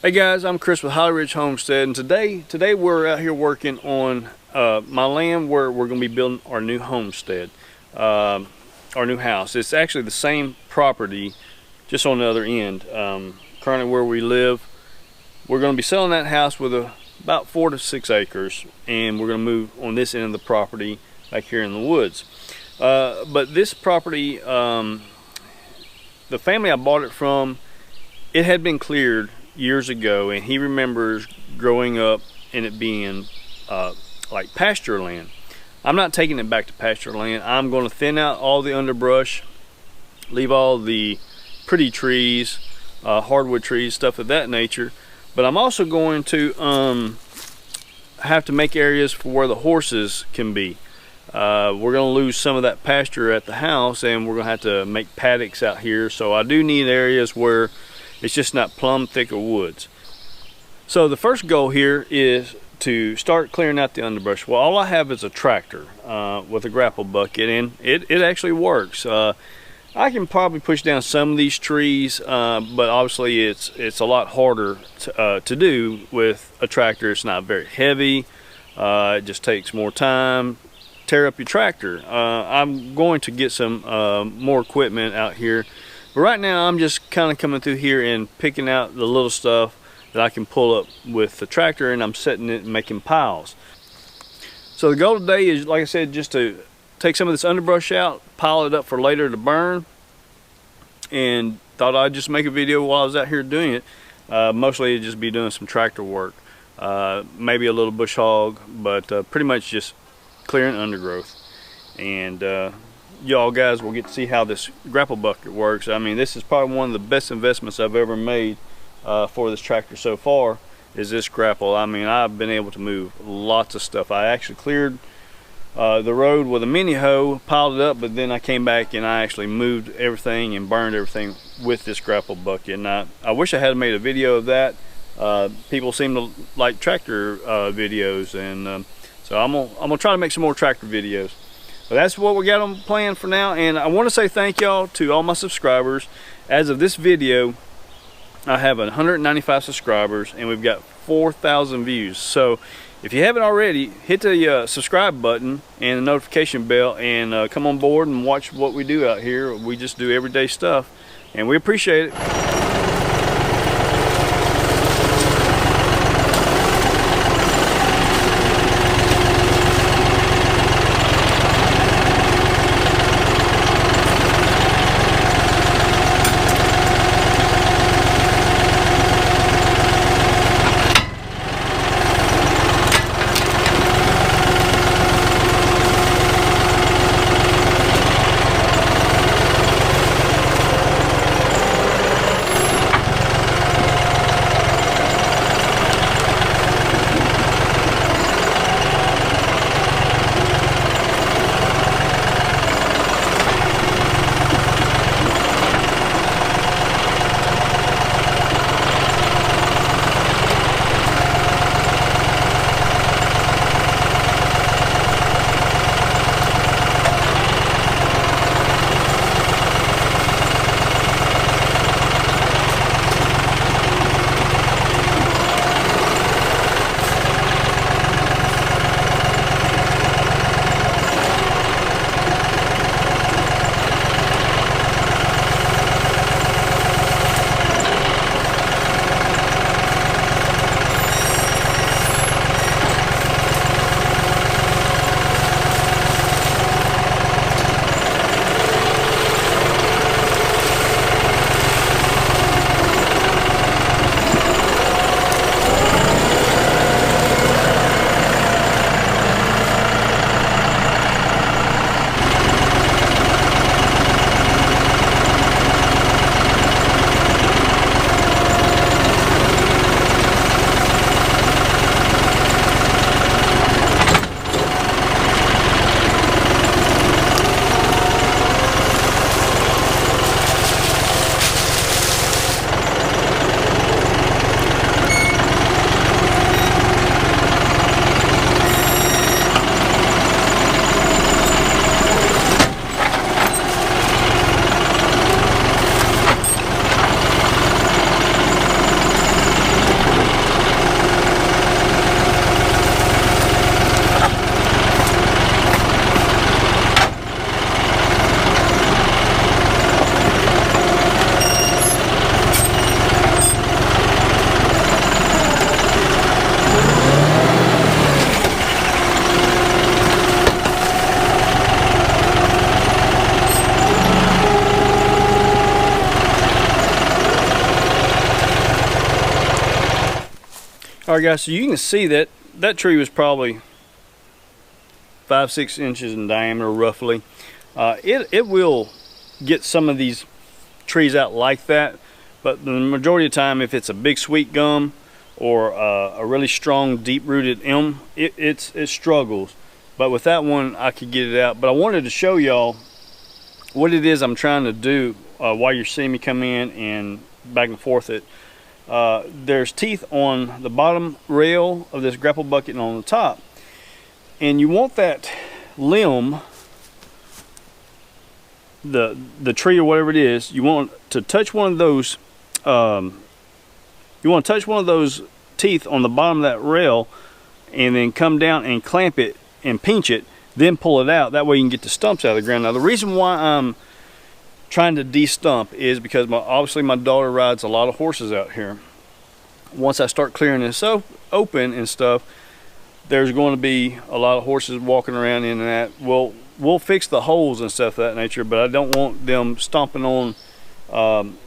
Hey guys, I'm Chris with Holly Ridge Homestead, and today we're out here working on my land where we're going to be building our new homestead, our new house. It's actually the same property, just on the other end. Currently where we live, we're going to be selling that house with about 4 to 6 acres, and we're going to move on this end of the property back here in the woods. But this property, the family I bought it from, it had been cleared years ago, and he remembers growing up and it being like pasture land. I'm not taking it back to pasture land. I'm going to thin out all the underbrush, leave all the pretty trees, hardwood trees, stuff of that nature. But I'm also going to have to make areas for where the horses can be. We're going to lose some of that pasture at the house, and we're going to have to make paddocks out here. So I do need areas where it's just not plumb thick of woods. So the first goal here is to start clearing out the underbrush. Well, all I have is a tractor with a grapple bucket, and it actually works. I can probably push down some of these trees, but obviously it's a lot harder to do with a tractor. It's not very heavy. It just takes more time. Tear up your tractor. I'm going to get some more equipment out here. But right now I'm just kind of coming through here and picking out the little stuff that I can pull up with the tractor, and I'm setting it and making piles. So the goal today is, like I said, just to take some of this underbrush out, pile it up for later to burn, and thought I'd just make a video while I was out here doing it. Mostly it'd just be doing some tractor work, maybe a little bush hog, but pretty much just clearing undergrowth. And y'all guys will get to see how this grapple bucket works. I mean, this is probably one of the best investments I've ever made for this tractor so far, is this grapple. I mean, I've been able to move lots of stuff. I actually cleared the road with a mini hoe, piled it up, but then I came back and I actually moved everything and burned everything with this grapple bucket. And I wish I had made a video of that. People seem to like tractor videos, and so I'm gonna try to make some more tractor videos. But that's what we got on plan for now, and I want to say thank y'all to all my subscribers. As of this video, I have 195 subscribers, and we've got 4,000 views. So if you haven't already, hit the subscribe button and the notification bell, and come on board and watch what we do out here. We just do everyday stuff, and we appreciate it. All right, guys, so you can see that that tree was probably 5-6 inches in diameter, roughly. It will get some of these trees out like that, but the majority of the time, if it's a big sweet gum or a really strong deep-rooted elm, it struggles. But with that one, I could get it out. But I wanted to show y'all what it is I'm trying to do while you're seeing me come in and back and forth it. There's teeth on the bottom rail of this grapple bucket and on the top, and you want that limb, the tree or whatever it is, you want to touch one of those teeth on the bottom of that rail, and then come down and clamp it and pinch it, then pull it out. That way you can get the stumps out of the ground. Now the reason why I'm trying to de-stump is because obviously my daughter rides a lot of horses out here. Once I start clearing this open and stuff, there's going to be a lot of horses walking around in that. We'll fix the holes and stuff of that nature, but I don't want them stomping on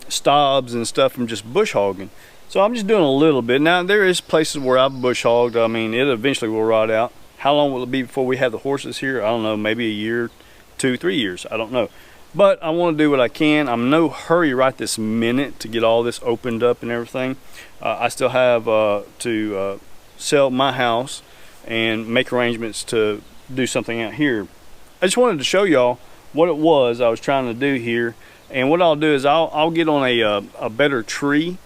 stobs and stuff from just bush hogging. So I'm just doing a little bit. Now there is places where I've bush hogged. I mean, it eventually will rot out. How long will it be before we have the horses here? I don't know, maybe a year, 2-3 years, I don't know. But I want to do what I can. I'm in no hurry right this minute to get all this opened up and everything. I still have to sell my house and make arrangements to do something out here. I just wanted to show y'all what it was I was trying to do here. And what I'll do is I'll get on a better tree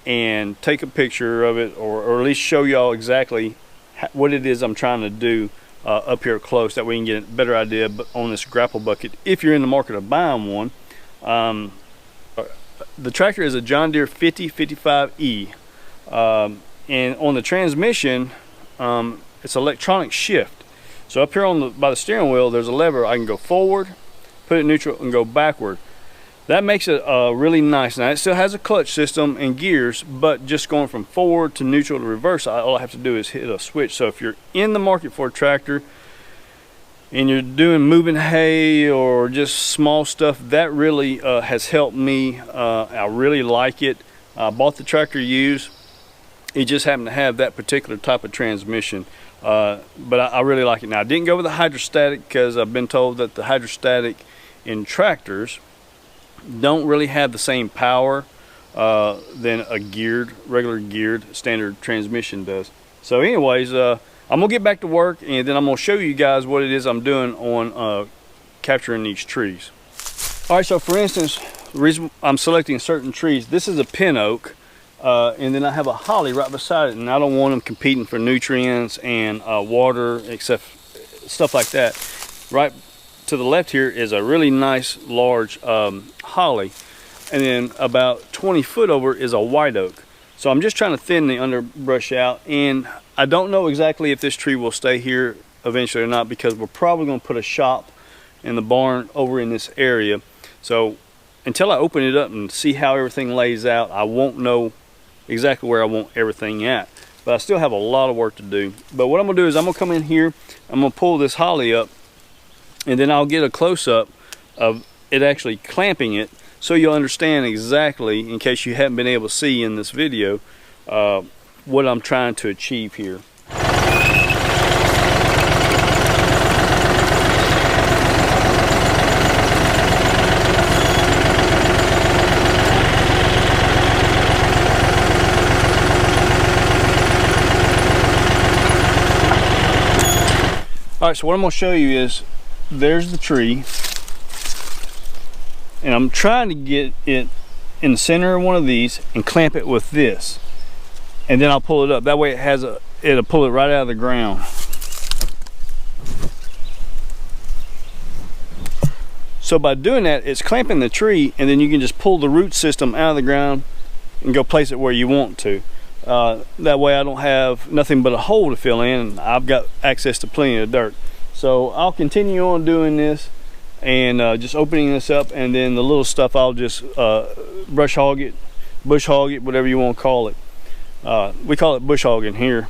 and take a picture of it, or at least show y'all exactly what it is I'm trying to do up here close. That way you can get a better idea on this grapple bucket if you're in the market of buying one. The tractor is a John Deere 5055E, and on the transmission it's electronic shift. So up here by the steering wheel there's a lever. I can go forward, put it in neutral, and go backward. That makes it really nice. Now it still has a clutch system and gears, but just going from forward to neutral to reverse, all I have to do is hit a switch. So if you're in the market for a tractor and you're doing moving hay or just small stuff, that really has helped me. I really like it. I bought the tractor used. It just happened to have that particular type of transmission, but I really like it. Now I didn't go with the hydrostatic because I've been told that the hydrostatic in tractors don't really have the same power than a regular geared standard transmission does. So anyways, I'm gonna get back to work, and then I'm gonna show you guys what it is I'm doing on capturing these trees. All right, so for instance, the reason I'm selecting certain trees, this is a pin oak, and then I have a holly right beside it, and I don't want them competing for nutrients and water, except stuff like that. Right to the left here is a really nice large holly, and then about 20 foot over is a white oak. So I'm just trying to thin the underbrush out, and I don't know exactly if this tree will stay here eventually or not, because we're probably going to put a shop in the barn over in this area. So until I open it up and see how everything lays out, I won't know exactly where I want everything at. But I still have a lot of work to do. But what I'm going to do is I'm going to come in here, I'm going to pull this holly up, and then I'll get a close-up of it actually clamping it, so you'll understand exactly, in case you haven't been able to see in this video, what I'm trying to achieve here. All right, so what I'm going to show you is, there's the tree, and I'm trying to get it in the center of one of these and clamp it with this, and then I'll pull it up. That way it'll pull it right out of the ground. So by doing that, it's clamping the tree, and then you can just pull the root system out of the ground and go place it where you want to. That way I don't have nothing but a hole to fill in, and I've got access to plenty of dirt. So I'll continue on doing this and just opening this up, and then the little stuff I'll just brush hog it, bush hog it, whatever you want to call it. We call it bush hogging here.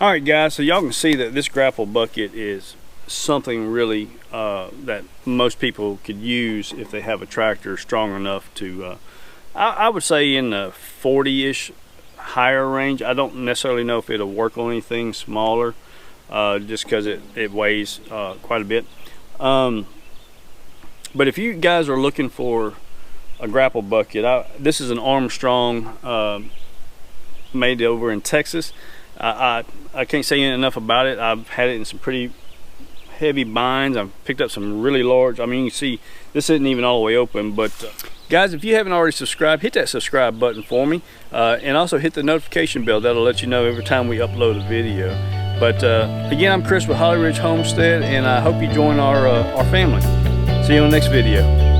All right, guys, so y'all can see that this grapple bucket is something really that most people could use if they have a tractor strong enough to, I would say in the 40-ish higher range. I don't necessarily know if it'll work on anything smaller, just because it weighs quite a bit. But if you guys are looking for a grapple bucket, this is an Armstrong made over in Texas. I can't say enough about it. I've had it in some pretty heavy binds. I've picked up some really large. I mean, you can see this isn't even all the way open. But guys, if you haven't already subscribed, hit that subscribe button for me, and also hit the notification bell. That'll let you know every time we upload a video. But again, I'm Chris with Holly Ridge Homestead, and I hope you join our family. See you on the next video.